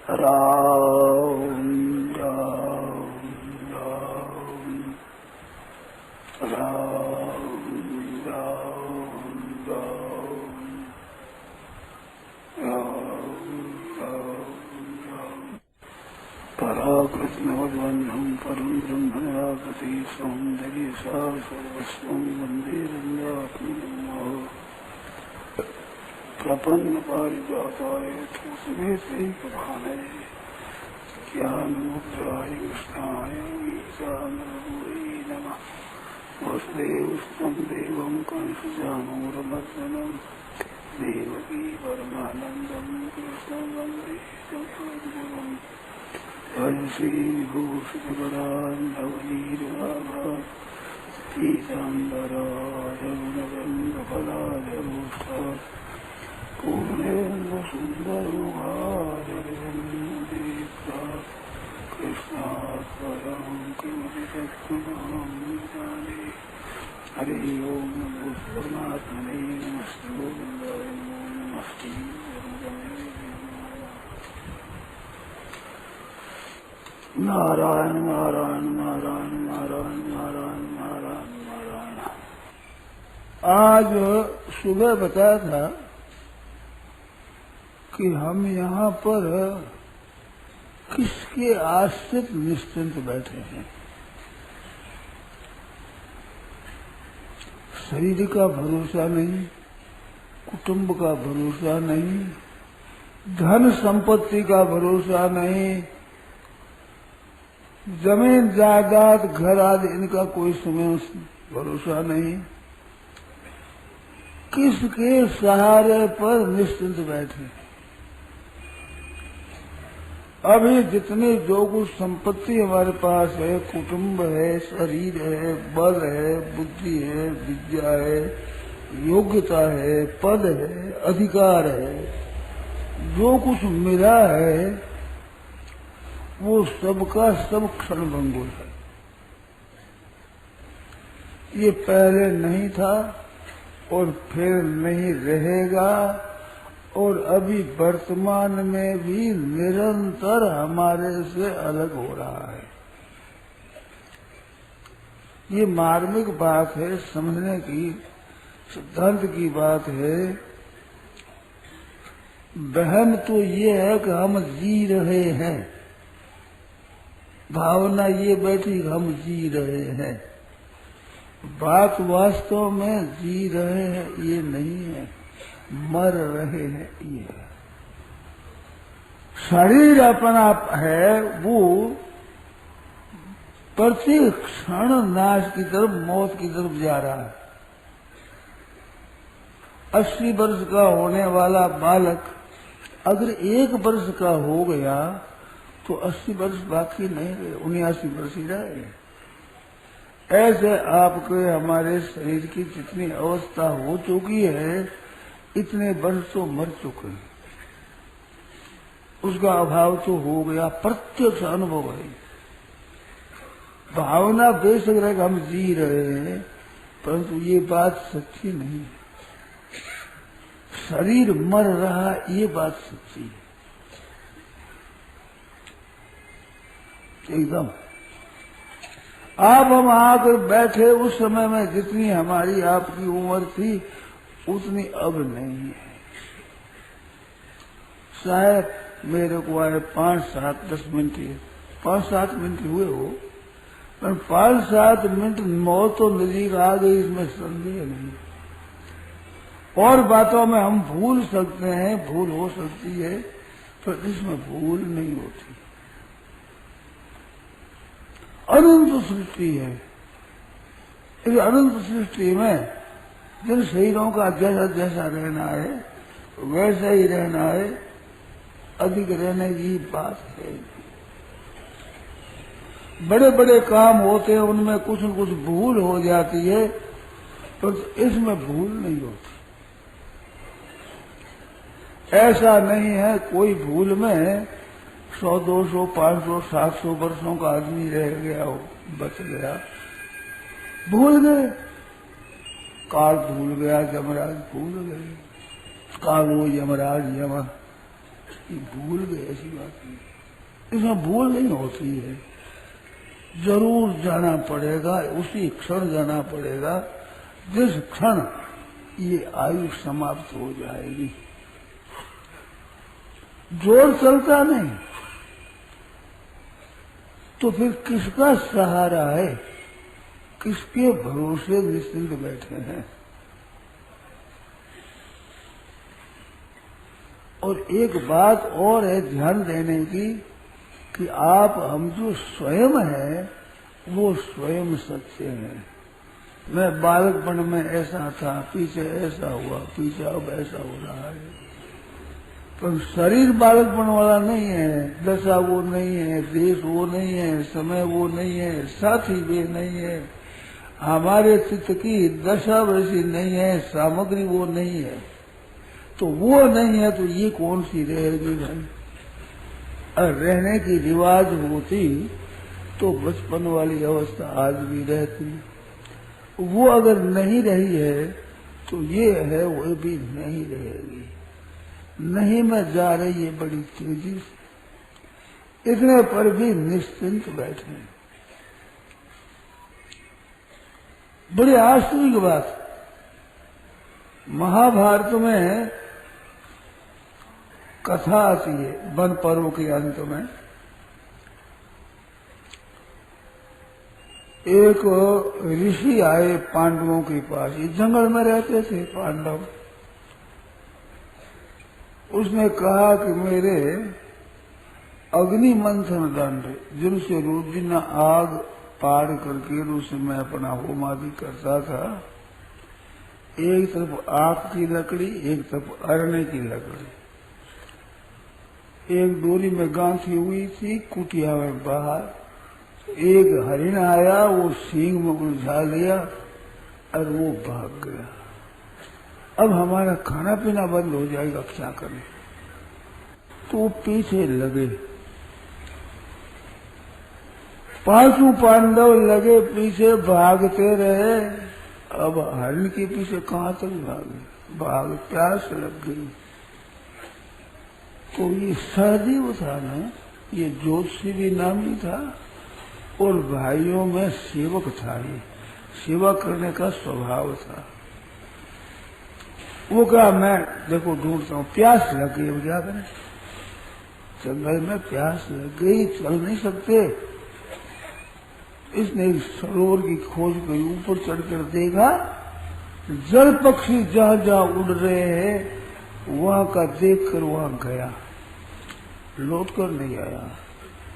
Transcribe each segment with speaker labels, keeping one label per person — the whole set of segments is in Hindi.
Speaker 1: राम राम राम राम राम राम पराकृष्णवद्वन्धं परं ब्रह्मयापति सौन्दर्य सा सर्वस्वं वन्दे रङ्गात्मनः प्रपन्न पारिजाताय तुलसीदेवभाने ज्ञानमुद्राय कृष्णाय गीतामृतये नमः। वसुदेवसुतं देवं कंसचाणूरमर्दनं देवकी परमानन्दं कृष्णं वन्दे जगद्गुरुं। जय श्रीभूषितपरान्धवनीरभाः पीताम्बराय गुणगन्धफलाय भूषात् पूर्णेन्द्र सुन्दरमुखारविन्दीप्ता कृष्णात्परं किमपि तत्त्वमहं जाने। हरि ओं नमो परमात्मने नमस्ते गोविन्दाय नमो नमस्ते नारायण नारायण नारायण नारायण नारायण नारायण नारायण। आज सुबह बताया था कि हम यहाँ पर किसके आश्रित निश्चिंत बैठे हैं। शरीर का भरोसा नहीं, कुटुंब का भरोसा नहीं, धन संपत्ति का भरोसा नहीं, जमीन जायदाद घर आदि इनका कोई समय भरोसा नहीं। किसके सहारे पर निश्चिंत बैठे। अभी जितनी जो कुछ संपत्ति हमारे पास है, कुटुंब है, शरीर है, बल है, बुद्धि है, विद्या है, योग्यता है, पद है, अधिकार है, जो कुछ मिला है वो सबका सब क्षणभंगुर है। ये पहले नहीं था और फिर नहीं रहेगा और अभी वर्तमान में भी निरंतर हमारे से अलग हो रहा है। ये मार्मिक बात है, समझने की, सिद्धांत की बात है। वहम तो ये है कि हम जी रहे हैं, भावना ये बैठी हम जी रहे हैं। बात वास्तव में जी रहे हैं ये नहीं है, मर रहे हैं ये है। शरीर अपना है वो प्रति क्षण नाश की तरफ, मौत की तरफ जा रहा है। 80 वर्ष का होने वाला बालक अगर 1 वर्ष का हो गया तो 80 वर्ष बाकी नहीं रहे, 79 वर्ष ही रहे। ऐसे आपके हमारे शरीर की जितनी अवस्था हो चुकी है, इतने वर्ष तो मर चुके हैं, उसका अभाव तो हो गया, प्रत्यक्ष अनुभव है। भावना बेशक रहे कि हम जी रहे हैं, परंतु ये बात सच्ची नहीं है। शरीर मर रहा ये बात सच्ची है एकदम। आप हम आकर बैठे उस समय में जितनी हमारी आपकी उम्र थी उतनी अब नहीं है। शायद मेरे को आए 5, 7, 10 मिनट, 5-7 मिनट हुए हो, पर 5-7 मिनट मौत तो नजीक आ गई, इसमें संदेह नहीं। और बातों में हम भूल सकते हैं, भूल हो सकती है, पर इसमें भूल नहीं होती। अनंत सृष्टि है। इस अनंत सृष्टि में जिन शरीरों का जैसा जैसा रहना है वैसा ही रहना है, अधिक रहने की बात है। बड़े बड़े काम होते हैं, उनमें कुछ न कुछ भूल हो जाती है, पर इसमें भूल नहीं होती। ऐसा नहीं है कोई भूल में 100, 200, 500, 700 वर्षों का आदमी रह गया हो, बच गया। भूल गए, काल भूल गया, यमराज भूल गए, कालो यमराज यम ये भूल गए, ऐसी बात नहीं, इसमें भूल नहीं होती है। जरूर जाना पड़ेगा, उसी क्षण जाना पड़ेगा जिस क्षण ये आयु समाप्त हो जाएगी। जोर चलता नहीं तो फिर किसका सहारा है, किसके भरोसे निश्चिंत बैठे हैं। और एक बात और है ध्यान देने की कि आप हम जो स्वयं है वो स्वयं सत्य है। मैं बालकपन में ऐसा था, पीछे ऐसा हुआ, पीछे अब ऐसा हो रहा है, पर शरीर बालकपन वाला नहीं है, दशा वो नहीं है, देश वो नहीं है, समय वो नहीं है, साथी वे नहीं है, हमारे चित्त की दशा वैसी नहीं है, सामग्री वो नहीं है। तो वो नहीं है तो ये कौन सी रहेगी भाई। और रहने की रिवाज होती तो बचपन वाली अवस्था आज भी रहती, वो अगर नहीं रही है तो ये है वो भी नहीं रहेगी। नहीं में जा रही है बड़ी तेजी से, इतने पर भी निश्चिंत बैठे। बड़ी आश्चर्य की बात, महाभारत में कथा आती है वन पर्व के अंत में। एक ऋषि आए पांडवों के पास, ये जंगल में रहते थे पांडव। उसने कहा कि मेरे अग्नि मंथन दंड, जिनसे रोजिना आग पार करके उससे मैं अपना होम आदि करता था, एक तरफ आग की लकड़ी, एक तरफ अरने की लकड़ी, एक डोरी में गांठी हुई थी कुटिया में बाहर। एक हरिण आया, वो सींग में उलझा लिया और वो भाग गया। अब हमारा खाना पीना बंद हो जाएगा, क्या करें। तो पीछे लगे, पांचों पांडव लगे पीछे, भागते रहे। अब हरिण के पीछे कहाँ तक भागे, प्यास लग गई। तो ये सहदेव था ना, ये ज्योतिषी भी नामी था और भाइयों में सेवक था, ये सेवा करने का स्वभाव था। वो कहा मैं देखो ढूंढता हूँ, प्यास लग गई, अब क्या करें, जंगल में प्यास लग गई, चल नहीं सकते। इसने एक सरोवर की खोज करी, ऊपर चढ़कर देखा जल पक्षी जहाँ जहाँ उड़ रहे हैं वहां का देख कर वहां गया, लौट कर नहीं आया।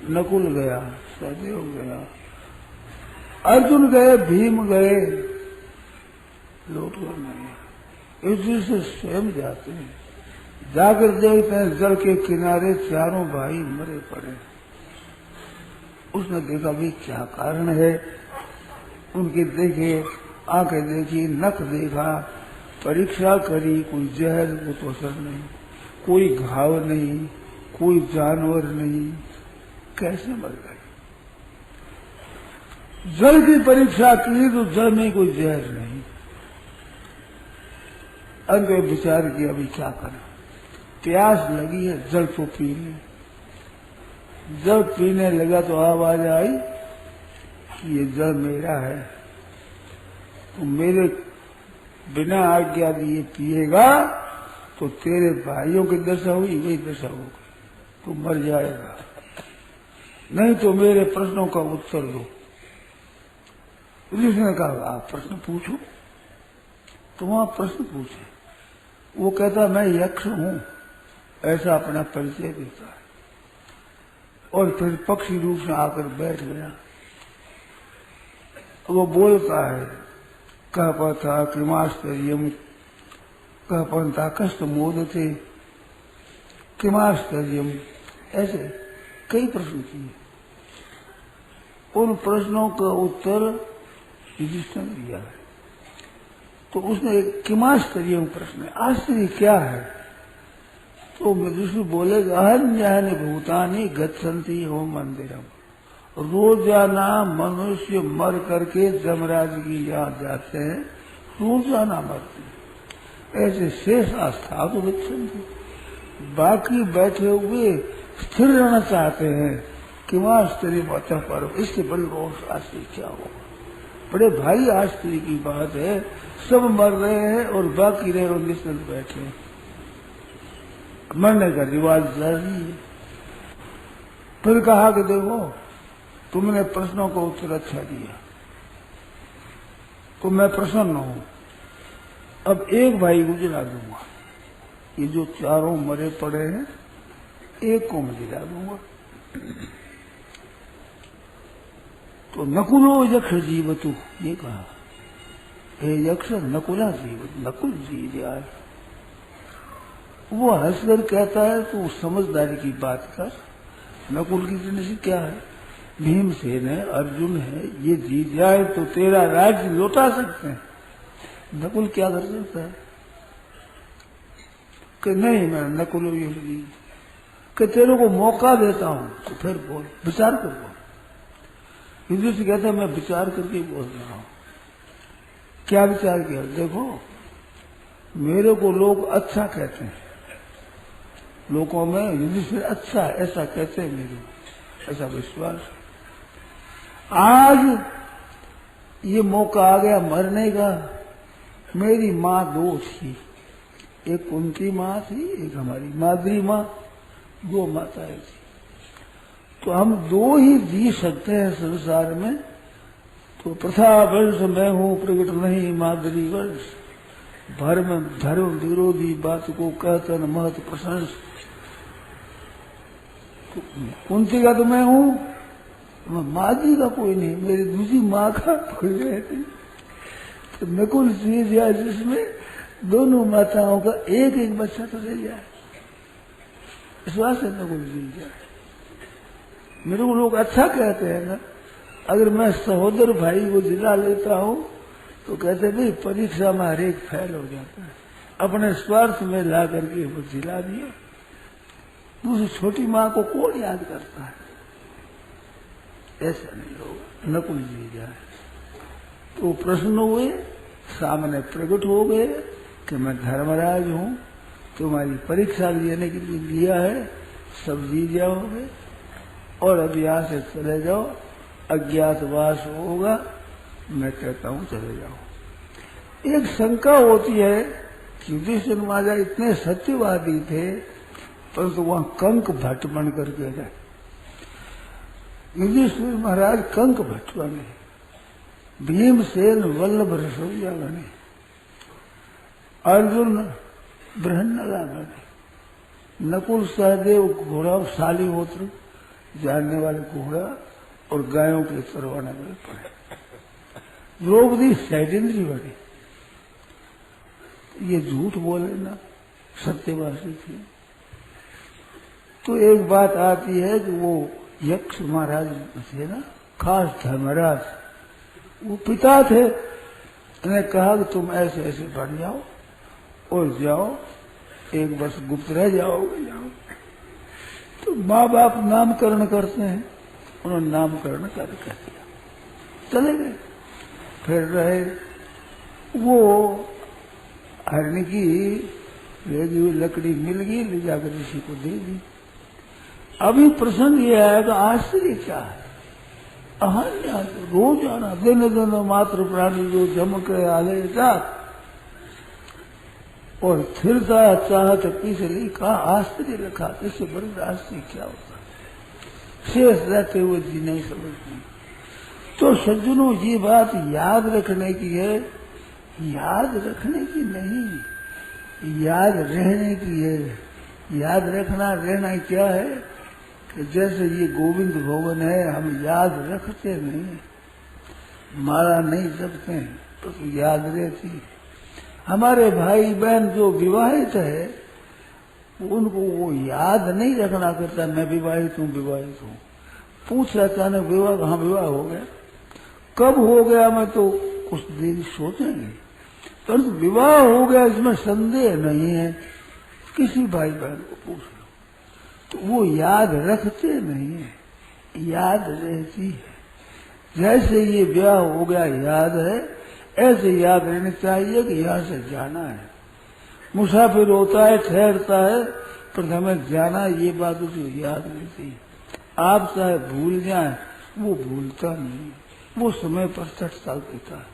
Speaker 1: नकुल गया, सहदेव गया, अर्जुन गए, भीम गए, लौट कर नहीं आया। इस दिन से स्वयं जाते हैं, जाकर देखते हैं जल के किनारे चारों भाई मरे पड़े। उसने देखा भाई क्या कारण है, उनके देखे, आंखें देखी, नख देखा, परीक्षा करी, कोई जहर को तो असर नहीं, कोई घाव नहीं, कोई जानवर नहीं, कैसे मर गए। जल की परीक्षा की तो जल में कोई जहर नहीं। अंत में विचार किया अभी क्या करें, प्यास लगी है, जल तो पी ले। जब पीने लगा तो आवाज आई कि ये जल मेरा है, तो मेरे बिना आज्ञा दिए पिएगा तो तेरे भाइयों की दशा हुई वही दशा होगी, तू मर जाएगा। नहीं तो मेरे प्रश्नों का उत्तर दो। उसने कहा आप प्रश्न पूछो। तो वहां प्रश्न पूछे। वो कहता मैं यक्ष हूं, ऐसा अपना परिचय देता है, और फिर पक्षी रूप से आकर बैठ गया। वो बोलता है कह पता किमाश्चर्यम, कह पंथा कष्ट मोद थे, किमाश्चर्यम, ऐसे कई प्रश्न किए। उन प्रश्नों का उत्तर युधिष्ठिर ने दिया है। तो उसने एक किमाश्चर्यम प्रश्न, आश्चर्य क्या है। तो युधिष्ठिर बोलेगा अन्यानि भूतानि गच्छन्ति हो मंदिरम, रोजाना मनुष्य मर करके जमराज की यहाँ जाते हैं, रोजाना मरते हैं, ऐसे शेष आस्था तो गच्छन्ति, बाकी बैठे हुए स्थिर रहना चाहते हैं कि वहां स्त्री माता पर, इससे बड़ी और आश्चर्य क्या होगा। बड़े भारी आश्चर्य की बात है, सब मर रहे हैं और बाकी रहे और निश्चिंत बैठे हैं। मरने का रिवाज जारी है। फिर कहा कि देखो तुमने प्रश्नों को उत्तर अच्छा दिया तो मैं प्रसन्न हूं, अब एक भाई को जिला दूंगा, ये जो चारों मरे पड़े हैं एक को मैं जिला दूंगा। तो नकुलो यक्ष जीवतु, ये कहा, हे यक्ष नकुला जीवत, नकुल जी जाए। वो हंसकर कहता है तो समझदारी की बात कर, नकुल की जिंदगी क्या है, भीमसेन है, अर्जुन है, ये जीत जाए तो तेरा राज्य लौटा सकते हैं। नकुल क्या कर सकता है कि नहीं मैं नकुल कि तेरे को मौका देता हूं तो फिर बोल, विचार कर बोल। युधिष्ठिर कहता है मैं विचार करके बोल रहा हूं। क्या विचार किया, देखो मेरे को लोग अच्छा कहते हैं, लोगों में युधिष्ठिर अच्छा ऐसा कहते हैं, मेरे ऐसा विश्वास। आज ये मौका आ गया मरने का। मेरी माँ दो थी, एक कुंती माँ थी, एक हमारी माद्री माँ, दो माताएं थी। तो हम दो ही जी सकते हैं संसार में। तो प्रथा वंश मैं हूँ, प्रकट नहीं माद्री वंश, धर्म विरोधी बात को कहते न महत प्रशंस। कुंती का तो मैं हूँ, माद्री का कोई नहीं, मेरी दूसरी माँ का कोई रहती। तो नकुल चीज या जिसमें दोनों माताओं का एक एक बच्चा तो ले जाए, इस बात से नकुल चीज जाए। मेरे को लोग अच्छा कहते हैं ना, अगर मैं सहोदर भाई को जिला लेता हूँ तो कहते भाई परीक्षा में हर एक फेल हो जाता है, अपने स्वार्थ में ला करके वो जिला दिया। दूसरी छोटी माँ को कौन याद करता है, ऐसा नहीं होगा। नकुल जी जाए तो प्रश्न हुए, सामने प्रकट हो गए कि मैं धर्मराज हूँ, तुम्हारी परीक्षा लेने के लिए लिया है, सब जी जाओगे और अब यहाँ से चले जाओ, अज्ञातवास होगा। मैं कहता हूँ चले जाओ। एक शंका होती है कि युधिष्ठिर महाराज इतने सत्यवादी थे परंतु वहां कंक भट्ट बन करके गए। युधिष्ठिर महाराज कंक भट्ट बने, भीमसेन वल्लभ रसोईया बने, अर्जुन बृहन्नला बने, नकुल सहदेव घोड़ा शालीहोत्र जानने वाले घोड़ा और गायों के चरवाने वाले पड़े, द्रौपदी सैटेंद्री बने। ये झूठ बोले ना, सत्यवासी थे। तो एक बात आती है कि वो यक्ष महाराज थे ना, खास धर्मराज, वो पिता थे, उन्हें कहा कि तुम ऐसे ऐसे बढ़ जाओ और जाओ, एक वर्ष गुप्त रह जाओगे, जाओ। तो माँ बाप नामकरण करते हैं, उन्होंने नामकरण करके दिया, चले गए। फिर रहे, वो हरण की लेगी हुई लकड़ी मिल गई, ले जाकर ऋषि को दे दी। अभी प्रसंग ये आएगा, आश्चर्य क्या है, अहन्या रोजाना दिन दिन मात्र प्राणी जो जमके आले जात और स्थिरता चाहत पीछे लिखा, आश्चर्य लिखा, इससे बड़ी आश्चर्य क्या होता है, शेष रहते हुए जी नहीं समझती। तो सज्जनों ये बात याद रखने की है, याद रखने की नहीं, याद रहने की है। याद रखना रहना क्या है कि जैसे ये गोविंद भवन है, हम याद रखते नहीं, माला नहीं जपते हैं तो याद रहती है। हमारे भाई बहन जो विवाहित है उनको वो याद नहीं रखना करता, मैं विवाहित हूँ, पूछ अचानक विवाह, कहाँ विवाह हो गया, कब हो गया, मैं तो कुछ देर सोचेंगे, परंतु विवाह हो गया इसमें संदेह नहीं है। किसी भाई बहन को पूछ लो, तो वो याद रखते नहीं है, याद रहती है। जैसे ये ब्याह हो गया याद है, ऐसे याद रहना चाहिए कि यहाँ से जाना है। मुसाफिर होता है, ठहरता है, प्रथम जाना, ये बात उसे याद रहती है। आप चाहे भूल जाए, वो भूलता नहीं, वो समय पर चल देता है।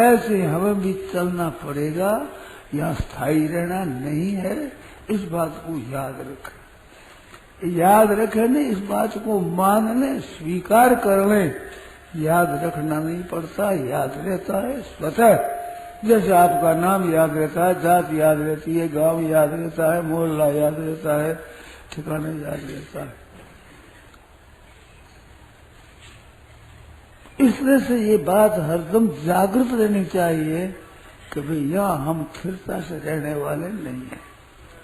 Speaker 1: ऐसे हमें भी चलना पड़ेगा, यहाँ स्थायी रहना नहीं है, इस बात को याद रखें। याद रखें नहीं, इस बात को मान लें, स्वीकार कर लें। याद रखना नहीं पड़ता, याद रहता है स्वतः। जैसे आपका नाम याद रहता है, जात याद रहती है, गांव याद रहता है, मोहल्ला याद रहता है, ठिकाना याद रहता है। इसलिए से ये बात हरदम जागृत रहनी चाहिए कि भाई यहाँ हम स्थिरता से रहने वाले नहीं हैं,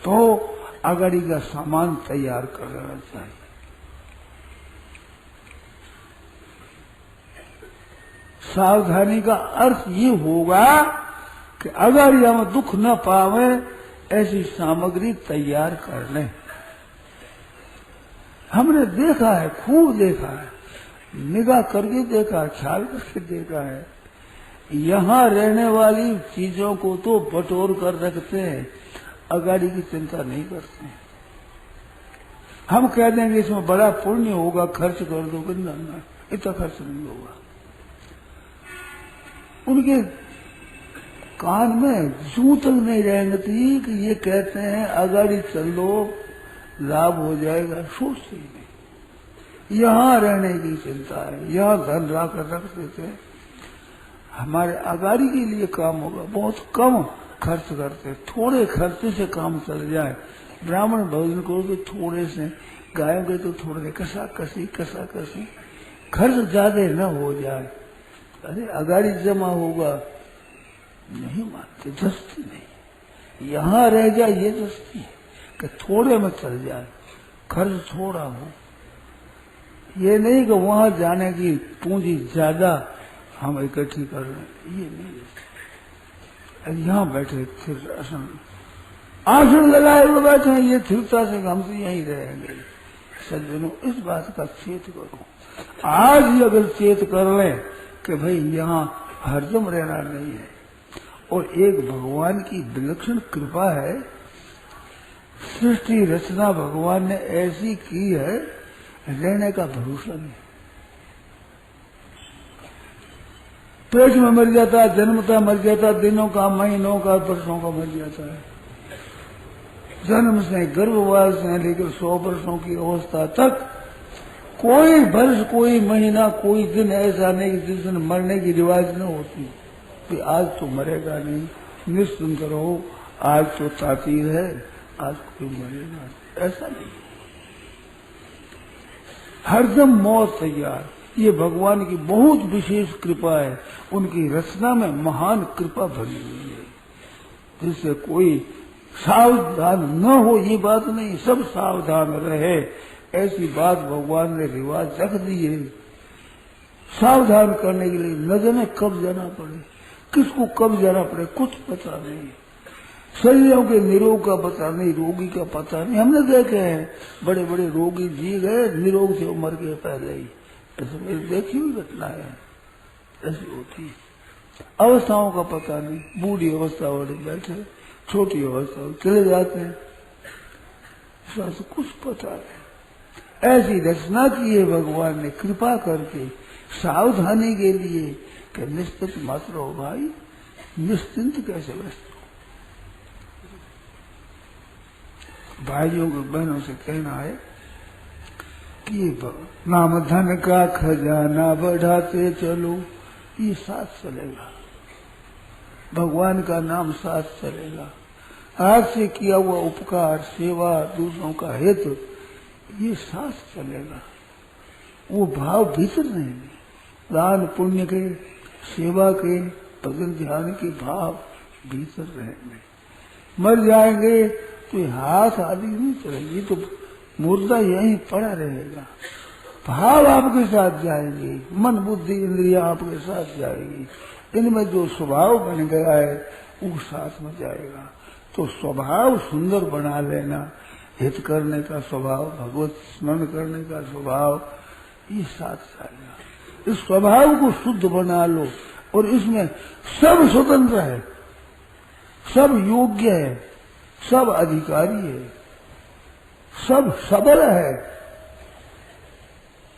Speaker 1: तो अगाड़ी का सामान तैयार कर लेना चाहिए। सावधानी का अर्थ ये होगा कि अगर हम दुख न पावे, ऐसी सामग्री तैयार कर लें। हमने देखा है, खूब देखा है, निगाह करके देखा, ख्याल करके देखा है। यहाँ रहने वाली चीजों को तो बटोर कर रखते हैं, अगाड़ी की चिंता नहीं करते हैं। हम कह देंगे इसमें बड़ा पुण्य होगा, खर्च कर दो, ना, इतना खर्च नहीं होगा। उनके कान में जू तक नहीं रहेंगे कि ये कहते हैं अगाड़ी चल लो, लाभ हो जाएगा, सोचते ही नहीं। यहाँ रहने की चिंता है, यहाँ धन ला कर रख देते हैं, हमारे अगाड़ी के लिए काम होगा, बहुत कम खर्च करते, थोड़े खर्चे से काम चल जाए। ब्राह्मण भोजन को तो थोड़े से, गायों के तो थोड़े कसा कसी, खर्च ज्यादा न हो जाए। अरे अगाड़ी जमा होगा, नहीं मानते, दस्ती नहीं। यहाँ रह जाए ये दस्ती है कि थोड़े में चल जाए, खर्च थोड़ा हो। ये नहीं कि वहां जाने की पूंजी ज्यादा हम इकट्ठी कर रहे हैं, ये नहीं। यहाँ बैठे फिर आसन लगाए हुए बैठे हैं, ये स्थिरता से हम तो यहीं रहेंगे। सज्जनों, इस बात का चेत करो। आज ही अगर चेत कर लें कि भाई यहाँ हरदम रहना नहीं है, और एक भगवान की विलक्षण कृपा है, सृष्टि रचना भगवान ने ऐसी की है, रहने का भरोसा नहीं। पेट में मर जाता, जन्मता मर जाता, दिनों का, महीनों का, वर्षों का मर जाता है। जन्म से, गर्भवास से लेकर 100 वर्षों की अवस्था तक कोई वर्ष, कोई महीना, कोई दिन ऐसा नहीं कि जिस दिन मरने की रिवाज न होती कि आज तो मरेगा नहीं, निश्चिंत रहो, आज तो ताकीर है, आज कोई मरेगा, ऐसा नहीं। हरदम मौत तैयार। ये भगवान की बहुत विशेष कृपा है, उनकी रचना में महान कृपा भरी हुई है, जिससे कोई सावधान न हो ये बात नहीं, सब सावधान रहे, ऐसी बात भगवान ने रिवाज रख दी है। सावधान करने के लिए न जाने कब जाना पड़े, किसको कब जाना पड़े, कुछ पता नहीं। शरीरों के निरोग का पता नहीं, रोगी का पता नहीं। हमने देखे हैं बड़े बड़े रोगी जी गए, निरोग थे, मर गए पहले ही। ऐसे मेरी देखी हुई घटना है, ऐसी होती है। अवस्थाओं का पता नहीं, बूढ़ी अवस्था वाले बैठे, छोटी अवस्था चले जाते हैं, इससे कुछ पता नहीं। ऐसी रचना की है भगवान ने कृपा करके, सावधानी के लिए कि निश्चित मत रहो भाई, निश्चिंत कैसे बैठो। भाइयों को बहनों से कहना है कि नाम धन का खजाना बढ़ाते चलो, ये साथ चलेगा, भगवान का नाम साथ चलेगा। आज से किया हुआ उपकार, सेवा, दूसरों का हित, ये साथ चलेगा। वो भाव भीतर रहेंगे, दान पुण्य के, सेवा के, भजन ध्यान के भाव भीतर रहेंगे। मर जाएंगे तो हाथ आदि नहीं चलेगी, तो मुर्दा यहीं पड़ा रहेगा। भाव आपके साथ जाएंगे, मन बुद्धि इंद्रिया आपके साथ जाएगी, इनमें जो स्वभाव बन गया है वो साथ में जाएगा। तो स्वभाव सुंदर बना लेना, हित करने का स्वभाव, भगवत स्मरण करने का स्वभाव, ये साथ जाएगा। इस स्वभाव को शुद्ध बना लो, और इसमें सब स्वतंत्र है, सब योग्य है, सब अधिकारी है। सब सबल है,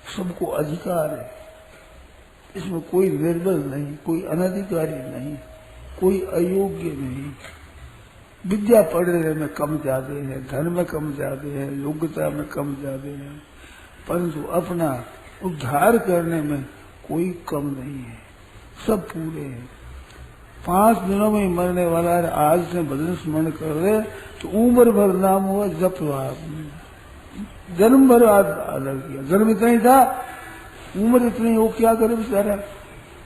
Speaker 1: सबको अधिकार है, इसमें कोई निर्बल नहीं, कोई अनधिकारी नहीं, कोई अयोग्य नहीं। विद्या पढ़ने में कम ज्यादा है, धन में कम ज्यादा है, योग्यता में कम ज्यादा है, परंतु अपना उद्धार करने में कोई कम नहीं है, सब पूरे हैं। 5 दिनों में ही मरने वाला है, आज से भजन स्मरण कर रहे तो उम्र भर नाम हुआ, जप हुआ, जन्म भर अलग किया। जन्म इतना ही था, उम्र इतनी हो, क्या करे बेचारा।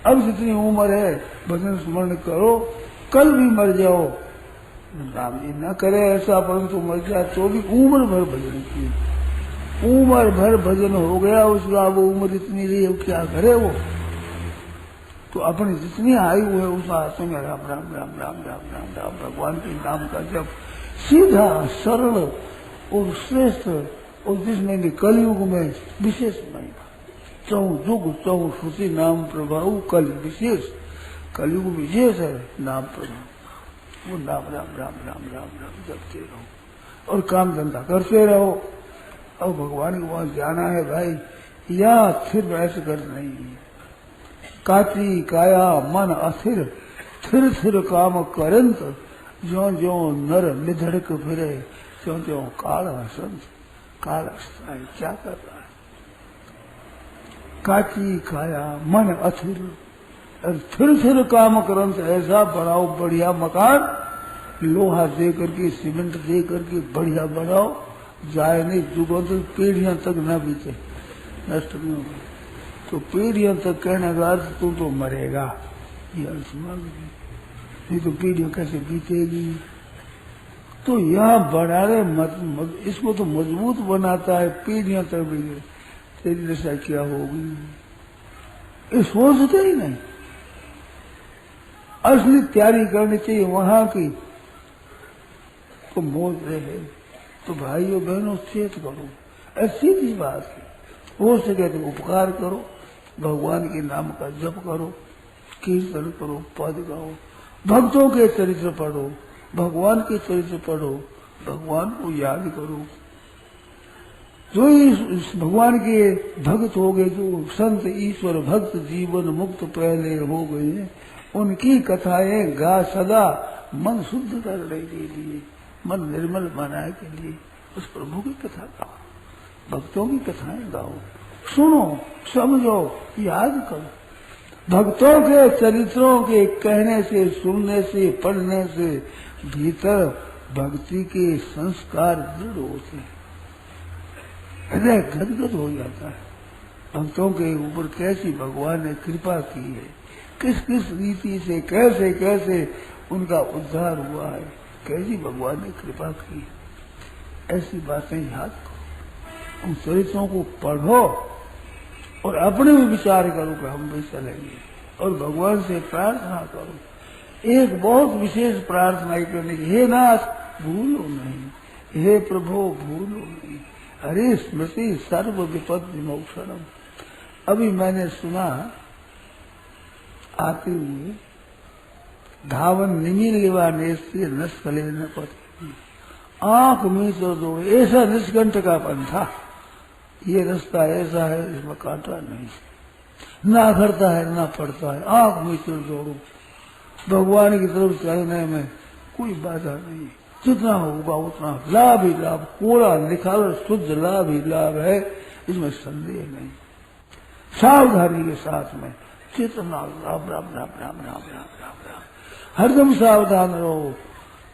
Speaker 1: अब जितनी उम्र है भजन स्मरण करो, कल भी मर जाओ, राम जी न करे ऐसा, परंतु मर जाए तो भी उम्र भर भजन किए। उम्र भर भजन हो गया उसका, वो उम्र इतनी रही, क्या करे वो। तो अपनी जितनी आयु है उस आयु में राम राम राम राम राम राम राम भगवान के नाम का जब सीधा सरल और श्रेष्ठ, और जिसमें भी कलयुग में विशेष महिमा, चौं जुग चौं श्रुति नाम प्रभाव, कल विशेष, कलयुग विशेष है नाम प्रभाव। वो नाम राम राम राम राम राम जपते रहो और काम धंधा करते रहो। और भगवान को वहां जाना है भाई, या फिर ऐसे कर नहीं है। काची काया मन अस्थिर, थिर थिर काम करंत, जो जो नर निधड़क फिरे, त्यों त्यों काल हसंत। काल हंसता है, क्या कर रहा है। काची काया मन अस्थिर और थिर थिर काम करंत, ऐसा बनाओ बढ़िया मकान, लोहा दे करके, सीमेंट दे करके बढ़िया बनाओ, जाए नहीं जुगों तक, पीढ़ियां तक न बीते, नष्ट नहीं होगी। तो पीढ़ियों तक कहने का अर्थ तू तो मरेगा, ये अर्थ मान ली, नहीं तो पीढ़ियों कैसे बीतेगी। तो यहाँ बढ़ाने मत, इसको तो मजबूत बनाता है, पीढ़ियों तक भी तेरी दशा क्या होगी, ये सोचते ही नहीं। असली तैयारी करनी चाहिए वहां की, तो मौज रहे। तो भाइयों बहनों चेत करो, ऐसी भी बात है, हो सके तो उपकार करो, भगवान के नाम का जप करो, कीर्तन करो, पद गाओ, भक्तों के चरित्र पढ़ो, भगवान के चरित्र पढ़ो, भगवान को याद करो। जो इस भगवान के भक्त हो गए, जो संत ईश्वर भक्त जीवन मुक्त पहले हो गए, उनकी कथाएं गा सदा, मन शुद्ध करने के लिए, मन निर्मल बनाने के लिए उस प्रभु की कथा गाओ, भक्तों की कथाएं गाओ, सुनो, समझो, याद करो। भक्तों के चरित्रों के कहने से, सुनने से, पढ़ने से भीतर भक्ति के संस्कार दृढ़ होते हैं, हृदय गदगद हो जाता है। भक्तों के ऊपर कैसी भगवान ने कृपा की है, किस किस रीति से कैसे कैसे उनका उद्धार हुआ है, कैसी भगवान ने कृपा की, ऐसी बातें याद करो, उन चरित्रों को पढ़ो और अपने में विचार करो कि हम भी चलेंगे, और भगवान से प्रार्थना करो। एक बहुत विशेष प्रार्थना करनी, हे नाथ भूलो नहीं, हे प्रभु भूलो नहीं, हरे स्मृति सर्व विपत्ति मोक्षणम। अभी मैंने सुना आते हुए, धावन निमिलिवा नेस्ती न स्थले न पति, आंख में तो दो, ऐसा निष्कंठ का पंथा, ये रास्ता ऐसा है इसमें कांटा नहीं, ना करता है ना पड़ता है, आंख में सिर जोड़ो, भगवान की तरफ चलने में कोई बाधा नहीं, जितना होगा उतना लाभ ही लाभ, कोड़ा निखाल शुद्ध लाभ ही लाभ है, इसमें संदेह नहीं। सावधानी के साथ में जितना राम राम राम राम राम राम राम राम, हरदम सावधान रहो,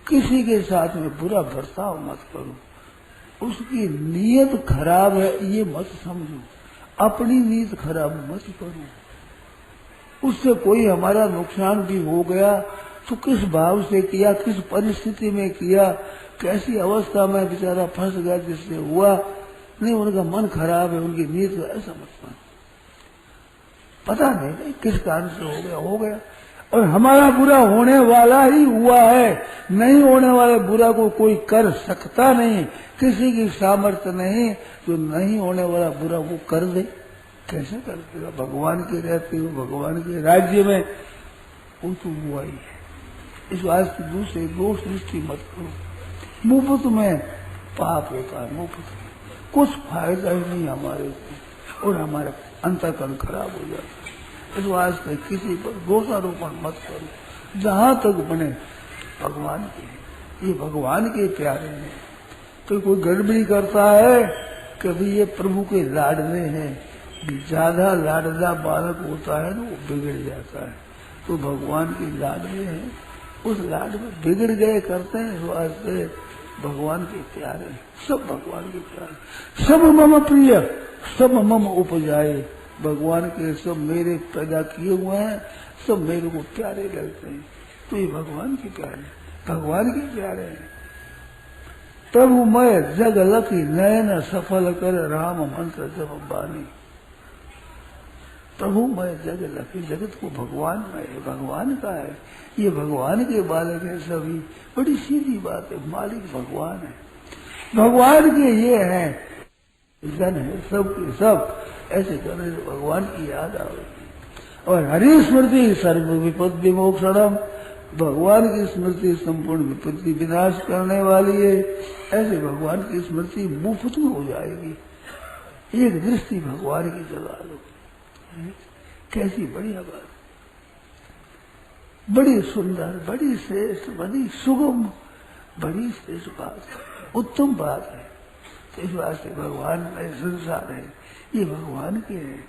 Speaker 1: किसी के साथ में बुरा बर्ताव मत करो, उसकी नीयत खराब है ये मत समझो, अपनी नीयत खराब मत करो, उससे कोई हमारा नुकसान भी हो गया तो किस भाव से किया, किस परिस्थिति में किया, कैसी अवस्था में बेचारा फंस गया जिससे हुआ, नहीं उनका मन खराब है, उनकी नीयत ऐसा मत मानो, पता नहीं किस कारण से हो गया, और हमारा बुरा होने वाला ही हुआ है, नहीं होने वाले बुरा को कोई कर सकता नहीं, किसी की सामर्थ्य नहीं, जो नहीं होने वाला बुरा वो कर दे, कैसे कर देगा। भगवान के रहते हो, भगवान के राज्य में वो तो हुआ ही है। इस वास्ते दूसरे दोष दृष्टि मत करो, मुफ्त में पाप होता है मुफ्त, कुछ फायदा ही नहीं हमारे को, और हमारा अंतःकरण खराब हो जाता है। इस वास्ते किसी पर दोषारोपण मत करो, जहां तक बने भगवान के, ये भगवान के प्यारे हैं। तो कोई गड़बड़ी करता है, कभी ये प्रभु के लाडले हैं, ज्यादा लाडला बालक होता है तो वो बिगड़ जाता है। तो भगवान के लाडले हैं, उस लाड में बिगड़ गए करते हैं, इस वास्ते भगवान के प्यारे, सब भगवान के प्यारे। सब मम प्रिय, सब मम उपजाए, भगवान के सब मेरे पैदा किए हुए हैं, सब मेरे को प्यारे लगते हैं। तो ये भगवान के प्यारे, भगवान के प्यारे हैं। तब मैं जग लखी नयन सफल कर राम मंत्र जब बानी। प्रभु मैं जग लखी, जगत को भगवान में है, भगवान का है, ये भगवान के बालक है सभी। बड़ी सीधी बात है, मालिक भगवान है, भगवान के ये है, जन है सब के सब। ऐसे करने से भगवान की याद आवेगी। और हरि स्मृति सर्व विपत्ति मोक्षणम, भगवान की स्मृति संपूर्ण विपत्ति विनाश करने वाली है। ऐसे भगवान की स्मृति मुफ्त में हो जाएगी। एक दृष्टि भगवान की जगा लो, कैसी बढ़िया बात, बड़ी सुंदर, बड़ी श्रेष्ठ, बड़ी सुगम, बड़ी श्रेष्ठ बात, उत्तम बात है। तो इस वास्ते भगवान में संसार है, ये भगवान के हैं।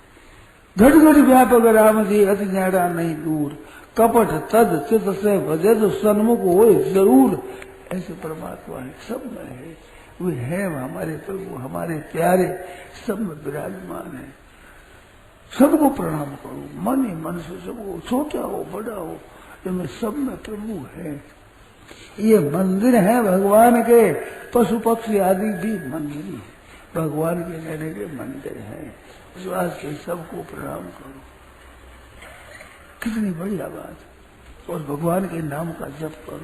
Speaker 1: घट घट व्यापक राम जी अति न्याड़ा नहीं दूर, कपट तद चित से भजे तो सन्मुख हो जरूर। ऐसे परमात्मा है, सब में है, वे है हमारे प्रभु, हमारे प्यारे, सब में विराजमान है। सबको प्रणाम करो, मन ही मन से सबको, छोटा हो बड़ा हो, इनमें सब में प्रभु है। ये मंदिर है भगवान के, पशु पक्षी आदि भी मंदिर है, भगवान के रहने के मंदिर है। इस वास्ते सबको प्रणाम करो, कितनी बढ़िया बात। और भगवान के नाम का जप करो,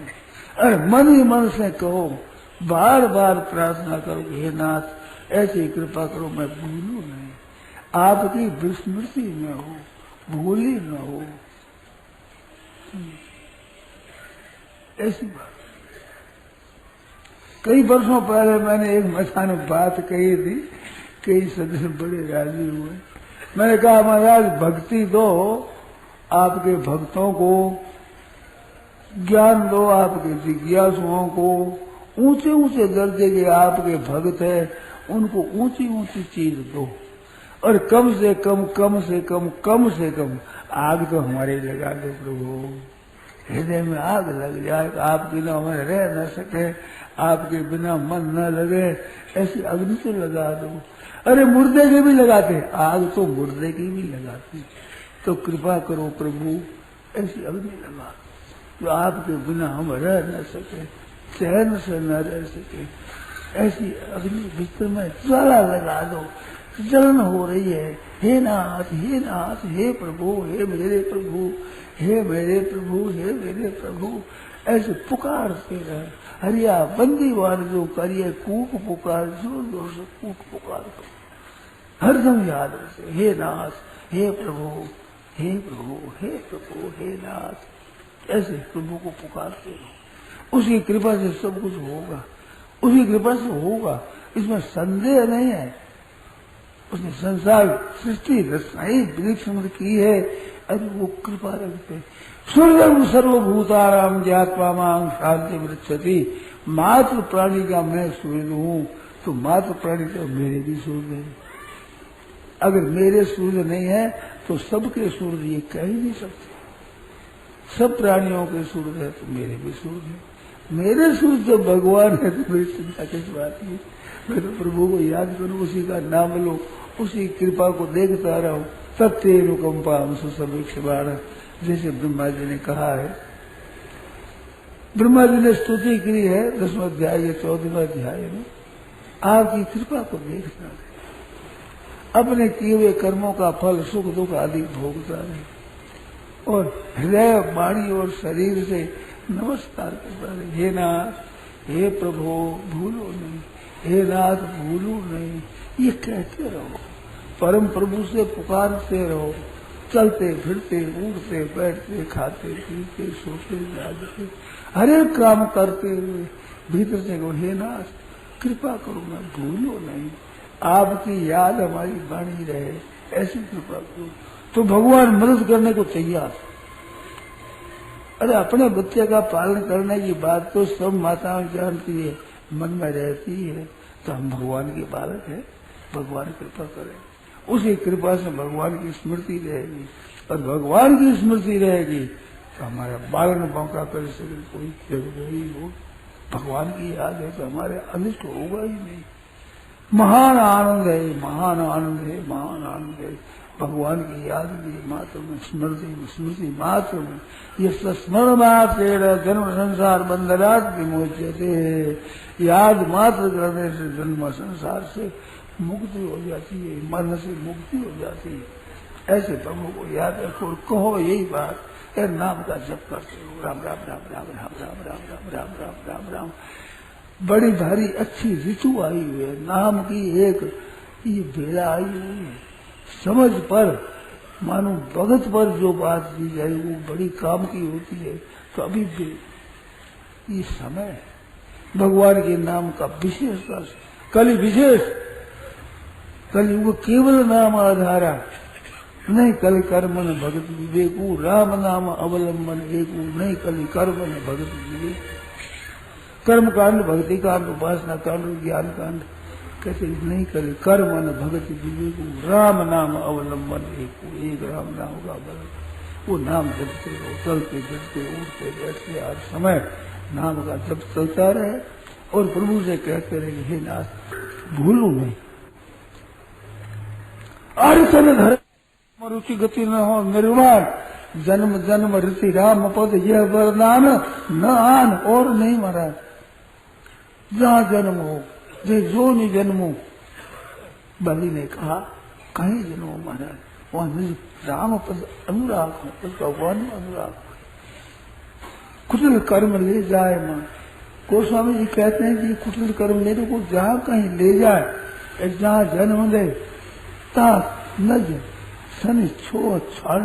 Speaker 1: अरे मन ही मन से कहो, बार बार प्रार्थना करो, हे नाथ ऐसी कृपा करो मैं भूलूं नहीं, आपकी विस्मृति न हो, भूली न हो, ऐसी बात। कई वर्षों पहले मैंने एक मैदान बात कही थी, कई सदस्य बड़े राजी हुए। मैंने कहा महाराज भक्ति दो, आपके भक्तों को ज्ञान दो, आपके जिज्ञासुओं को, ऊंचे ऊंचे दर्जे के आपके भक्त है उनको ऊंची ऊंची चीज दो, और कम से कम आग तो हमारे लगा दो प्रभु, हृदय में आग लग जाए, आप बिना हमें रह न सके, आपके बिना मन न लगे, ऐसी अग्नि तो लगा दो। अरे मुर्दे के भी लगाते, आग तो मुर्दे की भी लगाते, तो कृपा करो प्रभु ऐसी अग्नि लगा जो आपके बिना हम रह न सके, चैन से न रह सके, ऐसी अग्नि भीतर में ज्वाला लगा दो। जलन हो रही है, हे नाथ हे नाथ, हे प्रभु, हे मेरे प्रभु, हे मेरे प्रभु, हे मेरे प्रभु, ऐसे पुकारते रहे। हरिया बंदी वार जो करिए कूक पुकार, जोर जोर से कूक पुकार करो, हरदम याद रखे, हे नाथ हे प्रभु, हे प्रभु, हे प्रभु, हे नाथ, ऐसे प्रभु को पुकारते रहो। उसकी कृपा से सब कुछ होगा, उसकी कृपा से होगा, इसमें संदेह नहीं है। उसने संसार सृष्टि रचनाई विलक्षण की है, अरे वो कृपा रखते। स्वर्गम सर्वभूताराम ज्ञात्वा मां शांति वृक्षति, मात्र प्राणी का मैं सूर्य हूँ, तो मात्र प्राणी तो मेरे भी सूर्य है। अगर मेरे सूर्य नहीं है तो सबके सूर्य ये कह ही नहीं सकते। सब प्राणियों के सूर्य है तो मेरे भी सूर्य है, मेरे सूर्य तो भगवान है, तो मेरी चिंता किस बात की। मैं तो प्रभु को याद करूं, उसी का नाम लो, उसी कृपा को देखता रहो। तत्ते अनुकंपा समीक्ष बाण, जैसे ब्रह्मा जी ने कहा है, ब्रह्मा जी ने स्तुति की है 10वें अध्याय या 14वें अध्याय में, आपकी कृपा को देखना है, अपने किए हुए कर्मों का फल सुख दुख आदि भोगता रहे, और हृदय वाणी और शरीर से नमस्कार करता रहे। हे नाथ हे प्रभु भूलो नहीं, हे नाथ भूलो नहीं, ये कहते रहो, परम प्रभु से पुकारते रहो, चलते फिरते उठते बैठते खाते पीते सोते जागते हर एक काम करते हुए भीतर से कहो, हे नाथ कृपा करो ना, भूलो नहीं, आपकी याद हमारी बनी रहे, ऐसी कृपा करो। तो भगवान मदद करने को तैयार। अरे अपने बच्चे का पालन करने की बात तो सब माताएं जानती है, मन में रहती है, तो हम भगवान के बालक हैं, भगवान कृपा करें, उसी कृपा से भगवान की स्मृति रहेगी, और भगवान की स्मृति रहेगी तो हमारा बालन मौका कर सके कोई जरूरी हो। भगवान की याद है तो हमारे अनिष्ट होगा ही नहीं। महान आनंद है, महान आनंद है, महान आनंद है। भगवान की याद भी मात्र में, स्मृति मात्र में, ये स्मरण मात्र जन्म संसार बंधनात् विमोच्यते, याद मात्र करने से जन्म संसार से मुक्ति हो जाती है, मरण से मुक्ति हो जाती है। ऐसे प्रभु को याद रखो और कहो यही बात, नाम का जप करते हो, राम राम राम राम राम राम राम राम राम राम राम राम। बड़ी भारी अच्छी ऋतु आई हुई है, नाम की एक ये बेला आई हुई है। समझ पर, मानो भगत पर जो बात दी जाए वो बड़ी काम की होती है। तो अभी भी ये समय भगवान के नाम का विशेषता, कली विशेष, कलयुग केवल नाम आधारा नहीं, कल कर्म न भगत विवेकू, राम नाम अवलंबन एकू नहीं, कल कर्म न भगत विवेक। कर्म कांड, भक्ति कांड, उपासना कांड, ज्ञान कांड कहते नहीं, कल कर्म न भगत विवेकू, राम नाम अवलंबन एकू, एक राम नाम का बल। वो नाम जपते रहो, चलते फिरते उठते बैठते हर समय नाम का जप चलता रहे, और प्रभु से कहते रहे हे नाथ भूलू नहीं, आर्य धर्म रुचि गति न हो निर्वाण, जन्म जन्म ऋषि राम पद यह वरदान न आन और नहीं महाराज। जहाँ जन्म हो, जो नहीं जन्मो, बलि ने कहा कहीं जन्मो महाराज, वहां राम पद अनुराग हो, भगवान अनुराग। कुटिल कर्म ले जाए मां, गोस्वामी जी कहते हैं कि कुटिल कर्म मेरे को जहाँ कहीं ले जाए, जहाँ जन्म दे ता नज सन छो छाड़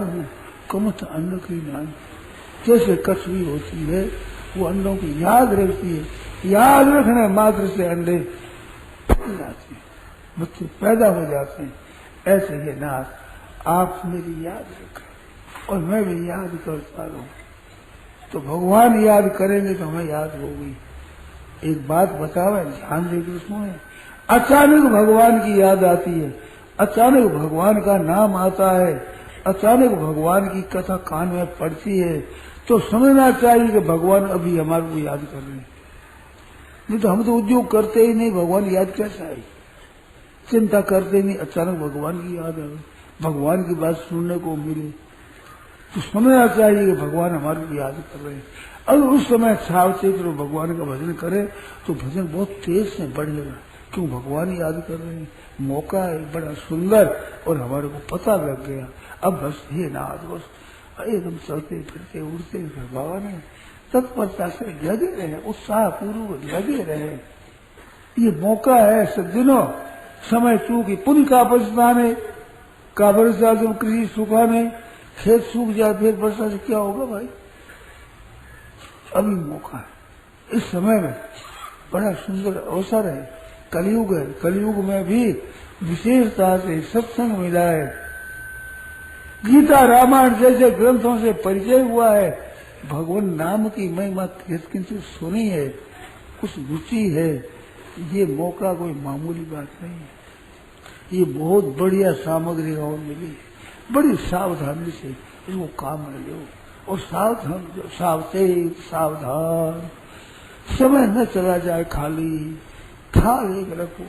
Speaker 1: कमत अन्न की नान। जैसे कछुई होती है वो अंडों की याद रखती है, याद रखने मात्र से अंडे फल जाते हैं, बच्चे पैदा हो जाते हैं। ऐसे ही नाथ आप मेरी याद रखें और मैं भी याद करता रहूं, तो भगवान याद करेंगे तो हमें याद होगी। एक बात बताओ, ध्यान देकर सुने। अचानक भगवान की याद आती है, अचानक भगवान का नाम आता है, अचानक भगवान की कथा कान में पड़ती है, तो समझना चाहिए कि भगवान अभी हमारे को याद कर रहे हैं। नहीं तो हम तो उद्योग करते ही नहीं, भगवान याद कैसे आए, चिंता करते नहीं, अचानक भगवान की याद आए, भगवान की बात सुनने को मिले, तो समझना चाहिए कि भगवान हमारे को याद कर रहे हैं। अगर उस समय सावचेत और भगवान का भजन करे तो भजन बहुत तेज से बढ़ेगा, क्यों भगवान याद कर रहे हैं। मौका है बड़ा सुंदर और हमारे को पता लग गया। अब बस हे नाथ बस एकदम चलते फिरते उड़ते भगवान है, तत्परता से लगे रहे, उत्साह पूर्वक लगे रहे। ये मौका है सज्जनों, समय चूकी पुण्य का पछताने का वर्षा जब कृषि सुखाने, खेत सूख जाए फिर वर्षा से क्या होगा भाई। अभी मौका है, इस समय में बड़ा सुंदर अवसर है। कलयुग है, कलयुग में भी विशेषता से सत्संग मिला है। गीता रामायण जैसे ग्रंथों से परिचय हुआ है, भगवान नाम की महिमा किंतु सुनी है, कुछ रुचि है। ये मौका कोई मामूली बात नहीं है, ये बहुत बढ़िया सामग्री और मिली, बड़ी सावधानी से इसको काम में लो और सावधान समय न चला जाए खाली। ख्याल एक रखो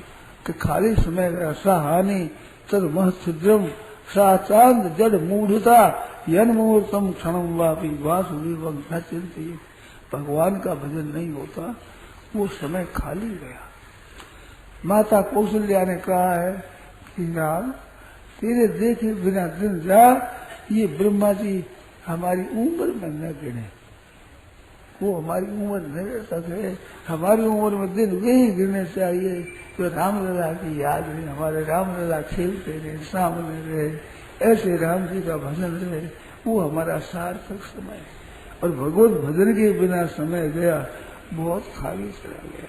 Speaker 1: कि खाली समय सहानी तद महत्द्रम सा चांद जड़ मूढ़ता यन मुहूर्तम क्षणम वापी वासुदेव न चिंतित। भगवान का भजन नहीं होता, वो समय खाली गया। माता कौशल्या ने कहा है कि राम तेरे देखे बिना दिन जा, ये ब्रह्मा जी हमारी उम्र में न गिने, वो हमारी उम्र नहीं रह सके, हमारी उम्र में दिन वे ही गिरने चाहिए तो रामलला की याद है, हमारे रामलला खेलते रहे, सामने रहे, ऐसे राम जी का भजन रहे, वो हमारा सार्थक समय। और भगवत भजन के बिना समय गया, बहुत खाली चला गया।